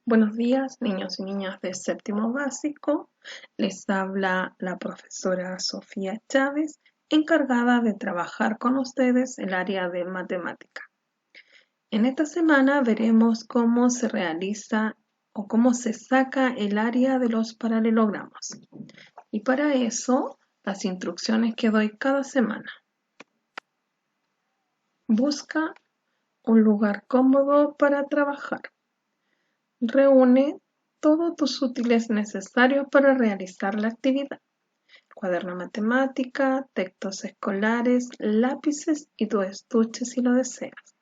Buenos días, niños y niñas de séptimo básico. Les habla la profesora Sofía Chávez, encargada de trabajar con ustedes el área de matemática. En esta semana veremos cómo se realiza o cómo se saca el área de los paralelogramas. Y para eso, las instrucciones que doy cada semana. Busca un lugar cómodo para trabajar. Reúne todos tus útiles necesarios para realizar la actividad: cuaderno de matemática, textos escolares, lápices y tu estuche si lo deseas.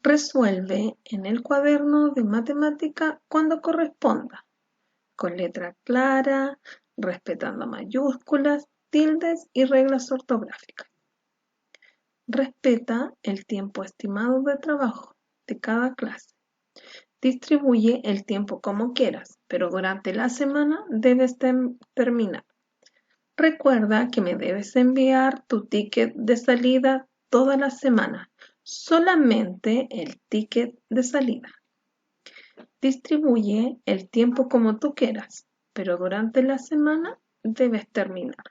Resuelve en el cuaderno de matemática cuando corresponda, con letra clara, respetando mayúsculas, tildes y reglas ortográficas. Respeta el tiempo estimado de trabajo de cada clase. Distribuye el tiempo como quieras, pero durante la semana debes terminar. Recuerda que me debes enviar tu ticket de salida toda la semana, solamente el ticket de salida. Distribuye el tiempo como tú quieras, pero durante la semana debes terminar.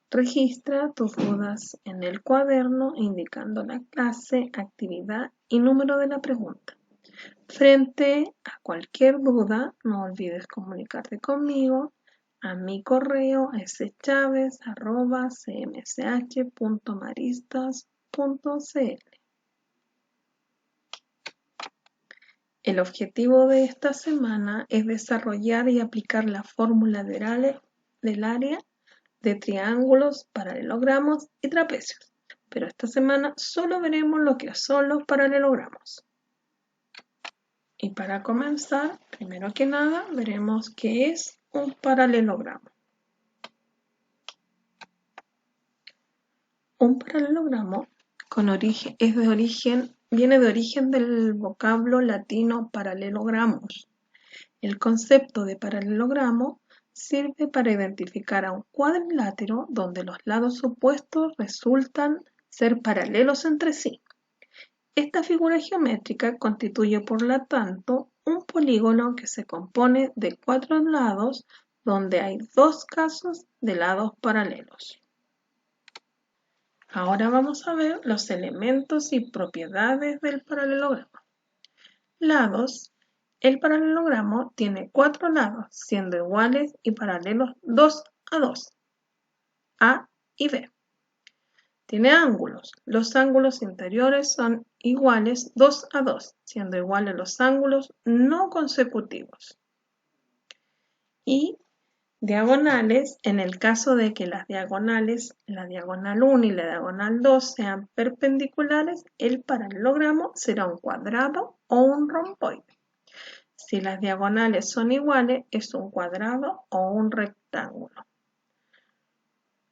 Registra tus dudas en el cuaderno indicando la clase, actividad y número de la pregunta. Frente a cualquier duda, no olvides comunicarte conmigo a mi correo schavez@cmsh.maristas.cl. El objetivo de esta semana es desarrollar y aplicar la fórmula del área de triángulos, paralelogramos y trapecios. Pero esta semana solo veremos lo que son los paralelogramos. Y para comenzar, primero que nada, veremos qué es un paralelogramo. Un paralelogramo viene de origen del vocablo latino paralelogramos. El concepto de paralelogramo sirve para identificar a un cuadrilátero donde los lados opuestos resultan ser paralelos entre sí. Esta figura geométrica constituye, por lo tanto, un polígono que se compone de 4 lados donde hay 2 casos de lados paralelos. Ahora vamos a ver los elementos y propiedades del paralelogramo. Lados. El paralelogramo tiene 4 lados, siendo iguales y paralelos 2 a 2, A y B. Tiene ángulos. Los ángulos interiores son iguales 2 a 2, siendo iguales los ángulos no consecutivos. Y diagonales, en el caso de que las diagonales, la diagonal 1 y la diagonal 2 sean perpendiculares, el paralelogramo será un cuadrado o un romboide. Si las diagonales son iguales, es un cuadrado o un rectángulo.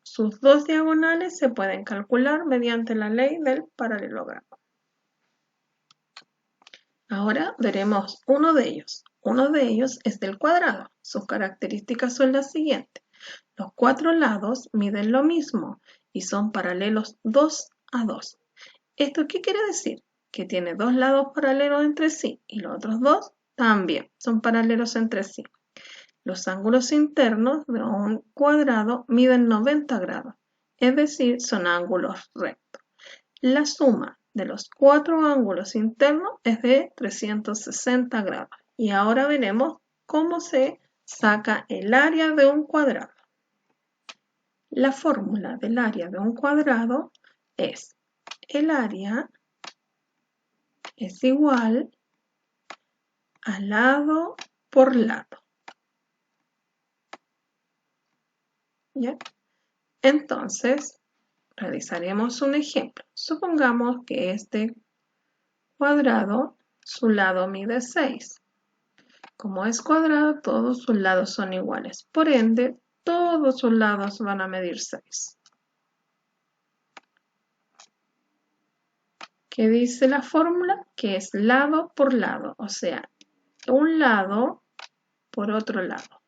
Sus dos diagonales se pueden calcular mediante la ley del paralelogramo. Ahora veremos uno de ellos. Uno de ellos es del cuadrado. Sus características son las siguientes. Los 4 lados miden lo mismo y son paralelos 2 a 2. ¿Esto qué quiere decir? Que tiene 2 lados paralelos entre sí y los otros 2 también son paralelos entre sí. Los ángulos internos de un cuadrado miden 90 grados, es decir, son ángulos rectos. La suma de los 4 ángulos internos es de 360 grados. Y ahora veremos cómo se saca el área de un cuadrado. La fórmula del área de un cuadrado es: el área es igual a lado por lado. ¿Ya? Entonces, realizaremos un ejemplo. Supongamos que este cuadrado, su lado mide 6. Como es cuadrado, todos sus lados son iguales. Por ende, todos sus lados van a medir 6. ¿Qué dice la fórmula? Que es lado por lado, o sea, un lado por otro lado.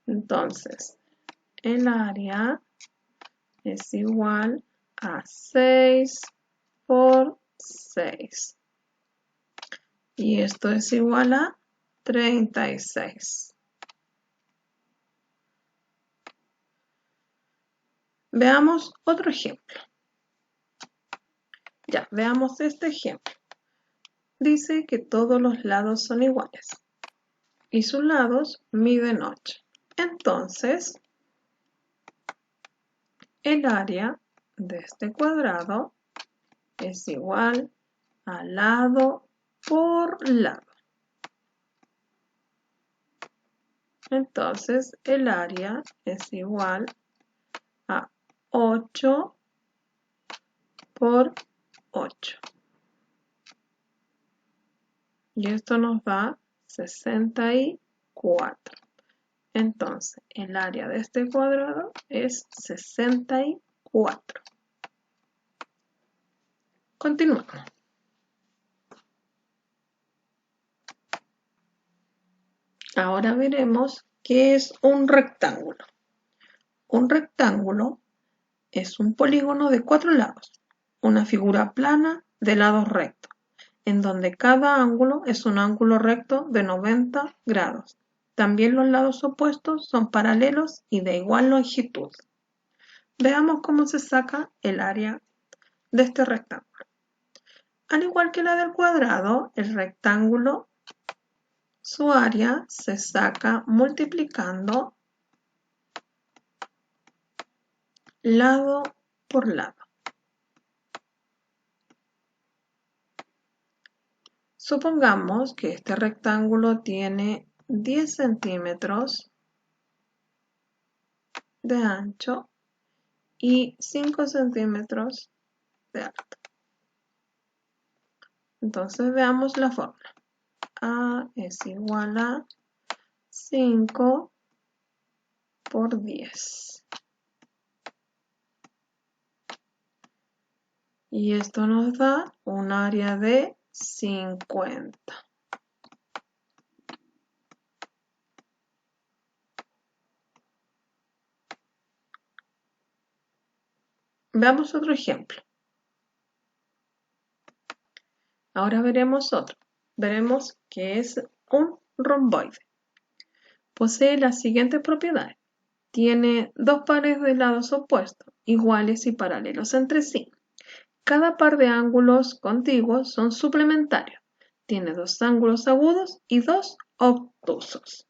Entonces, el área es igual a 6 por 6. Y esto es igual a 36. Veamos otro ejemplo. Ya, veamos este ejemplo. Dice que todos los lados son iguales y sus lados miden 8. Entonces, el área de este cuadrado es igual a lado por lado. Entonces, el área es igual a 8 por 8. Y esto nos da 64. Entonces, el área de este cuadrado es 64. Continuamos. Ahora veremos qué es un rectángulo. Un rectángulo es un polígono de 4 lados, una figura plana de lados rectos, en donde cada ángulo es un ángulo recto de 90 grados. También los lados opuestos son paralelos y de igual longitud. Veamos cómo se saca el área de este rectángulo. Al igual que la del cuadrado, el rectángulo, su área se saca multiplicando lado por lado. Supongamos que este rectángulo tiene 10 centímetros de ancho y 5 centímetros de alto. Entonces veamos la fórmula. A es igual a 5 por 10. Y esto nos da un área de 50. Veamos otro ejemplo. Ahora veremos otro. Veremos que es un romboide. Posee las siguientes propiedades. Tiene dos pares de lados opuestos, iguales y paralelos entre sí. Cada par de ángulos contiguos son suplementarios. Tiene dos ángulos agudos y dos obtusos.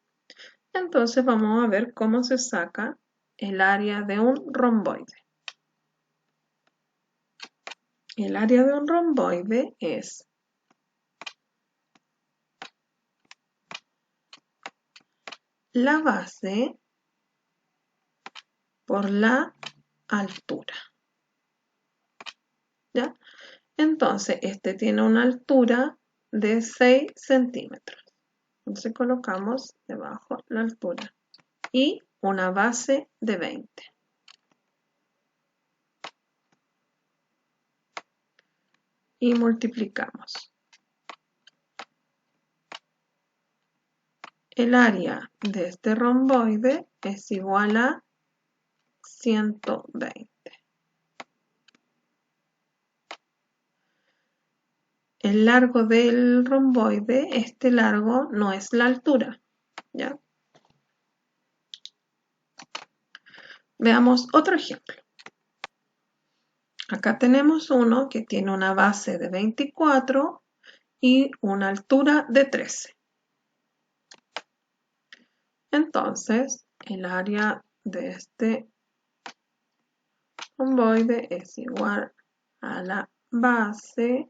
Entonces vamos a ver cómo se saca el área de un romboide. El área de un romboide es la base por la altura. ¿Ya? Entonces, este tiene una altura de 6 centímetros. Entonces colocamos debajo la altura y una base de 20. Y multiplicamos. El área de este romboide es igual a 120. El largo del romboide, este largo no es la altura, ¿ya? Veamos otro ejemplo. Acá tenemos uno que tiene una base de 24 y una altura de 13. Entonces, el área de este romboide es igual a la base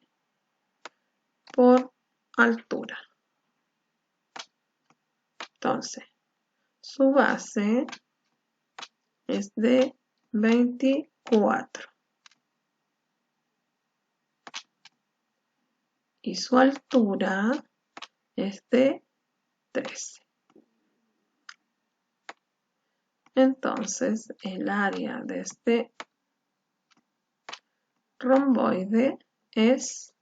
por altura. Entonces, su base es de 24 y su altura es de 13. Entonces, el área de este romboide es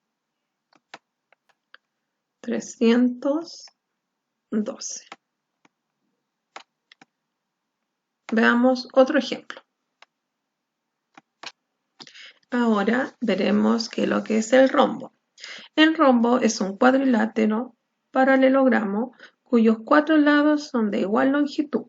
312. Veamos otro ejemplo. Ahora veremos qué es lo que es el rombo. El rombo es un cuadrilátero paralelogramo cuyos 4 lados son de igual longitud.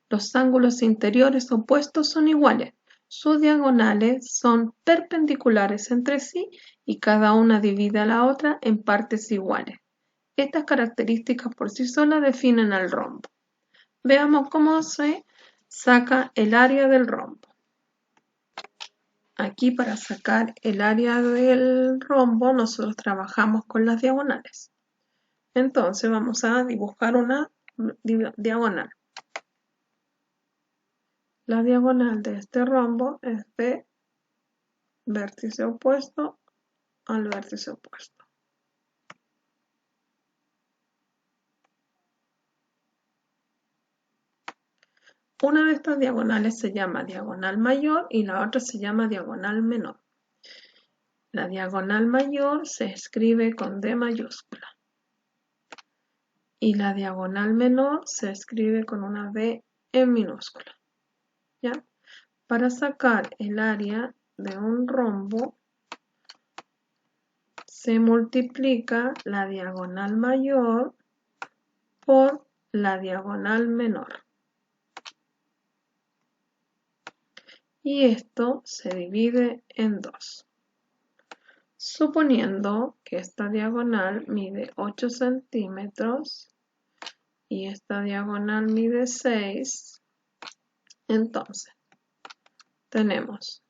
Los ángulos interiores opuestos son iguales. Sus diagonales son perpendiculares entre sí y cada una divide a la otra en partes iguales. Estas características por sí solas definen al rombo. Veamos cómo se saca el área del rombo. Aquí para sacar el área del rombo nosotros trabajamos con las diagonales. Entonces vamos a dibujar una diagonal. La diagonal de este rombo es de vértice opuesto al vértice opuesto. Una de estas diagonales se llama diagonal mayor y la otra se llama diagonal menor. La diagonal mayor se escribe con D mayúscula y la diagonal menor se escribe con una D en minúscula. ¿Ya? Para sacar el área de un rombo se multiplica la diagonal mayor por la diagonal menor. Y esto se divide en 2. Suponiendo que esta diagonal mide 8 centímetros y esta diagonal mide 6, entonces tenemos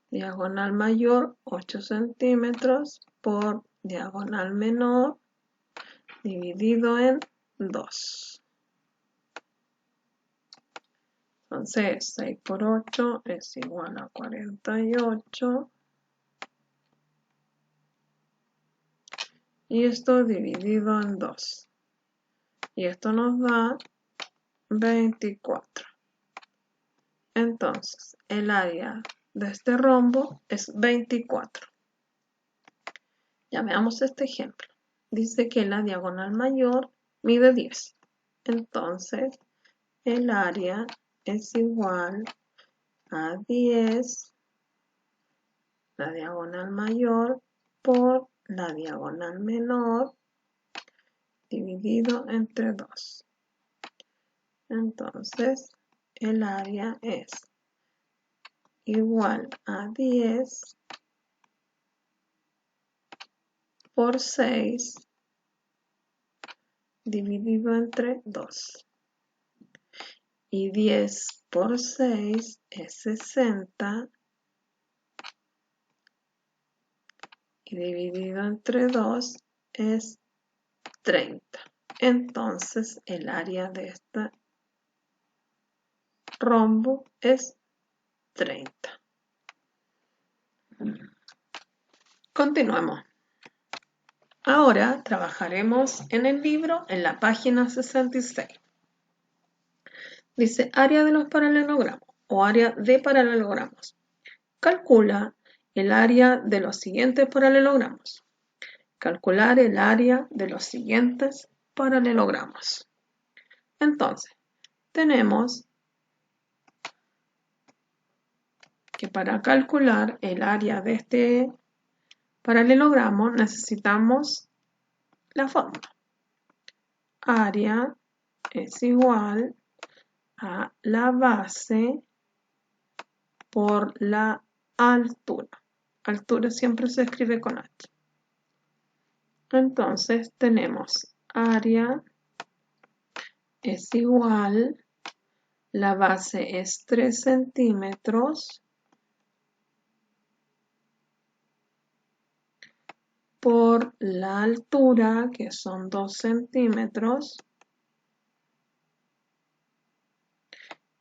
diagonal mayor 8 centímetros por diagonal menor dividido en 2. Entonces 6 por 8 es igual a 48. Y esto dividido en 2. Y esto nos da 24. Entonces, el área de este rombo es 24. Ya veamos este ejemplo. Dice que la diagonal mayor mide 10. Entonces, el área es igual a 10, la diagonal mayor por la diagonal menor dividido entre 2. Entonces, el área es igual a 10 por 6 dividido entre 2. Y 10 por 6 es 60 y dividido entre 2 es 30. Entonces, el área de este rombo es 30. Continuamos. Ahora trabajaremos en el libro en la página 66. Dice área de los paralelogramos o área de paralelogramos. Calcula el área de los siguientes paralelogramos. Calcular el área de los siguientes paralelogramos. Entonces, tenemos que para calcular el área de este paralelogramo necesitamos la fórmula. Área es igual a la base por la altura. Altura siempre se escribe con H. Entonces tenemos área es igual, la base es 3 centímetros por la altura, que son 2 centímetros,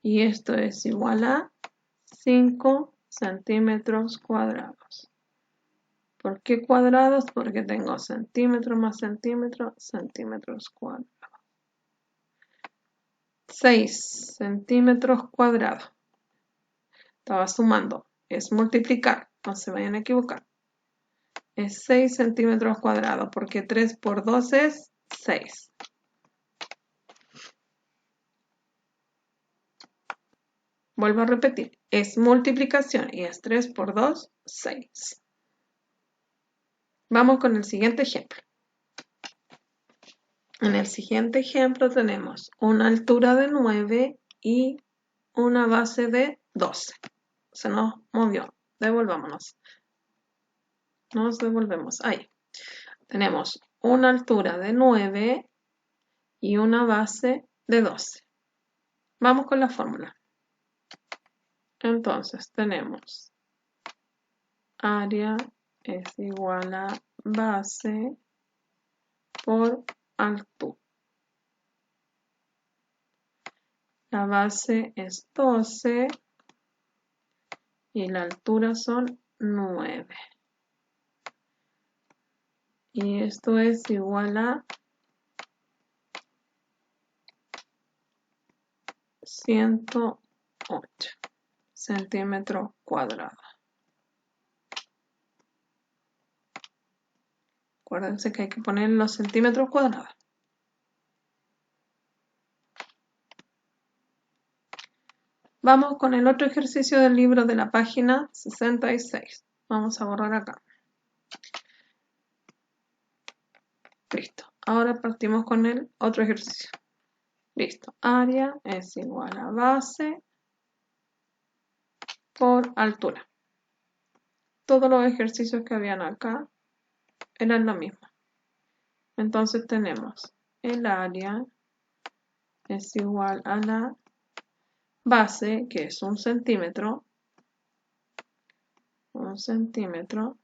y esto es igual a 5 centímetros cuadrados. ¿Por qué cuadrados? Porque tengo centímetro más centímetro, centímetros cuadrados. 6 centímetros cuadrados. Estaba sumando, es multiplicar, no se vayan a equivocar. Es 6 centímetros cuadrados, porque 3 por 2 es 6. Vuelvo a repetir, es multiplicación y es 3 por 2, 6. Vamos con el siguiente ejemplo. En el siguiente ejemplo tenemos una altura de 9 y una base de 12. Se nos movió. Devolvámonos. Nos devolvemos. Ahí. Tenemos una altura de 9 y una base de 12. Vamos con la fórmula. Entonces tenemos área es igual a base por altura. La base es 12 y la altura son 9. Y esto es igual a 108 centímetros cuadrados. Acuérdense que hay que poner los centímetros cuadrados. Vamos con el otro ejercicio del libro de la página 66. Vamos a borrar acá. Listo. Ahora partimos con el otro ejercicio. Listo. Área es igual a base por altura. Todos los ejercicios que habían acá eran lo mismo. Entonces tenemos el área es igual a la base, que es 1 centímetro, 1 centímetro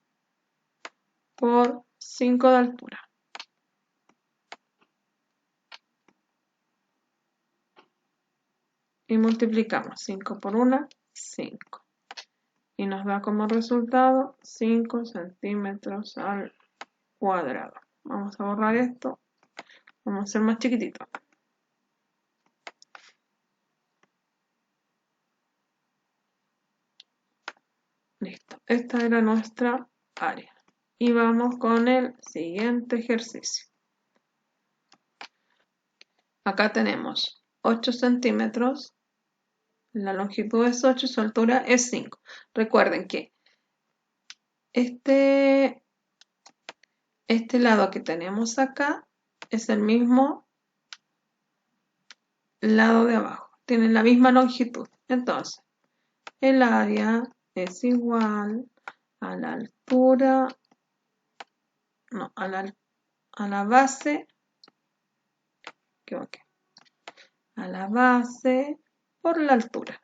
por 5 de altura. Y multiplicamos 5 por 1, 5. Y nos da como resultado 5 centímetros al cuadrado. Vamos a borrar esto. Vamos a hacer más chiquitito. Listo. Esta era nuestra área. Y vamos con el siguiente ejercicio. Acá tenemos 8 centímetros. La longitud es 8 y su altura es 5. Recuerden que este lado que tenemos acá es el mismo lado de abajo. Tienen la misma longitud. Entonces, el área es igual a la altura, no, a la base, equivoqué, a la base por la altura.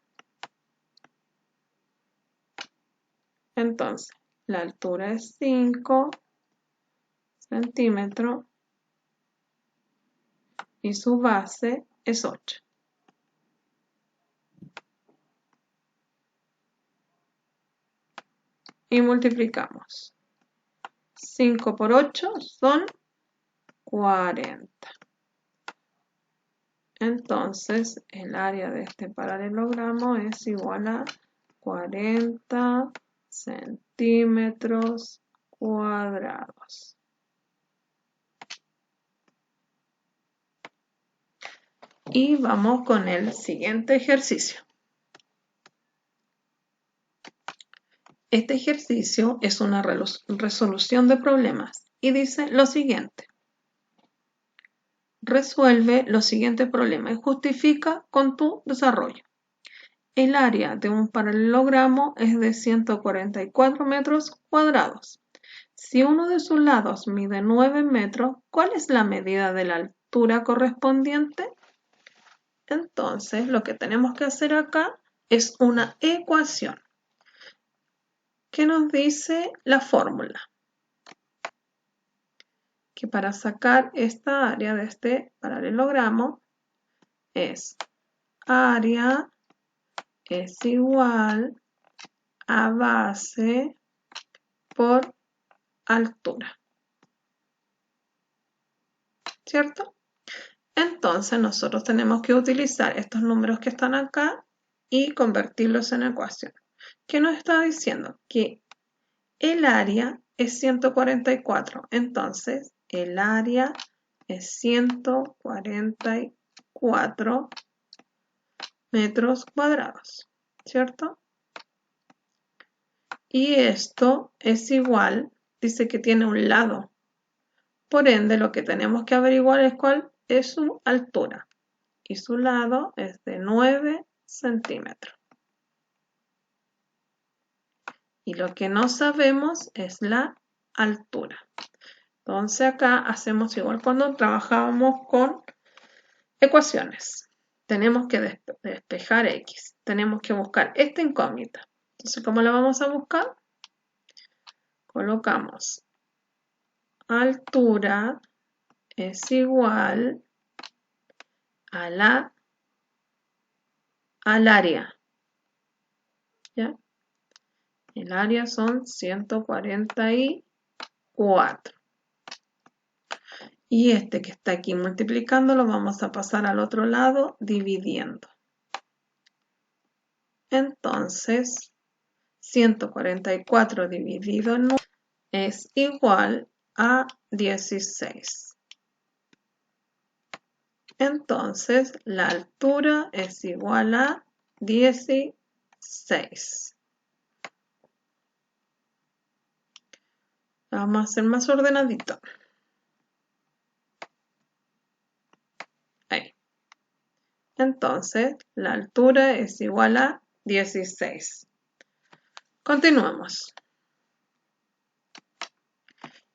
Entonces, la altura es 5 centímetros y su base es 8. Y multiplicamos. 5 por 8 son 40. Entonces, el área de este paralelogramo es igual a 40 centímetros cuadrados. Y vamos con el siguiente ejercicio. Este ejercicio es una resolución de problemas y dice lo siguiente. Resuelve los siguientes problemas y justifica con tu desarrollo. El área de un paralelogramo es de 144 metros cuadrados. Si uno de sus lados mide 9 metros, ¿cuál es la medida de la altura correspondiente? Entonces, lo que tenemos que hacer acá es una ecuación. ¿Qué nos dice la fórmula? Que para sacar esta área de este paralelogramo es área es igual a base por altura. ¿Cierto? Entonces nosotros tenemos que utilizar estos números que están acá y convertirlos en ecuación. ¿Qué nos está diciendo? Que el área es 144. Entonces, el área es 144 metros cuadrados, ¿cierto? Y esto es igual dice que tiene un lado. Por ende, lo que tenemos que averiguar es cuál es su altura. Y su lado es de 9 centímetros. Y lo que no sabemos es la altura. Entonces acá hacemos igual cuando trabajábamos con ecuaciones. Tenemos que despejar X. Tenemos que buscar esta incógnita. Entonces, ¿cómo la vamos a buscar? Colocamos altura es igual a al área. ¿Ya? El área son 144. Y este que está aquí multiplicando lo vamos a pasar al otro lado dividiendo. Entonces, 144 dividido en 9 es igual a 16. Entonces, la altura es igual a 16. Vamos a hacer más ordenadito. Ahí. Entonces, la altura es igual a 16. Continuamos.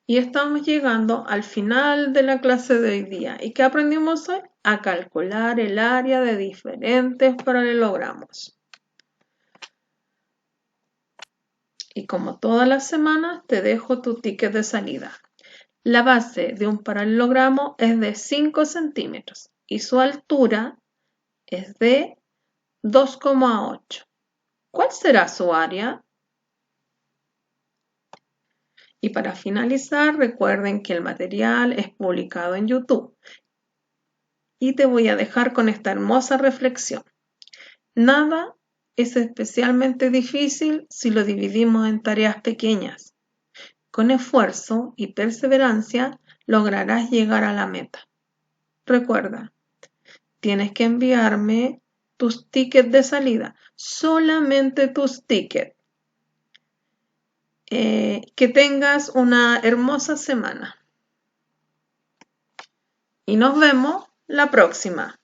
Y estamos llegando al final de la clase de hoy día. ¿Y qué aprendimos hoy? A calcular el área de diferentes paralelogramos. Y como todas las semanas, te dejo tu ticket de salida. La base de un paralelogramo es de 5 centímetros y su altura es de 2,8. ¿Cuál será su área? Y para finalizar, recuerden que el material es publicado en YouTube. Y te voy a dejar con esta hermosa reflexión. Nada es especialmente difícil si lo dividimos en tareas pequeñas. Con esfuerzo y perseverancia lograrás llegar a la meta. Recuerda, tienes que enviarme tus tickets de salida, solamente tus tickets. Que tengas una hermosa semana. Y nos vemos la próxima.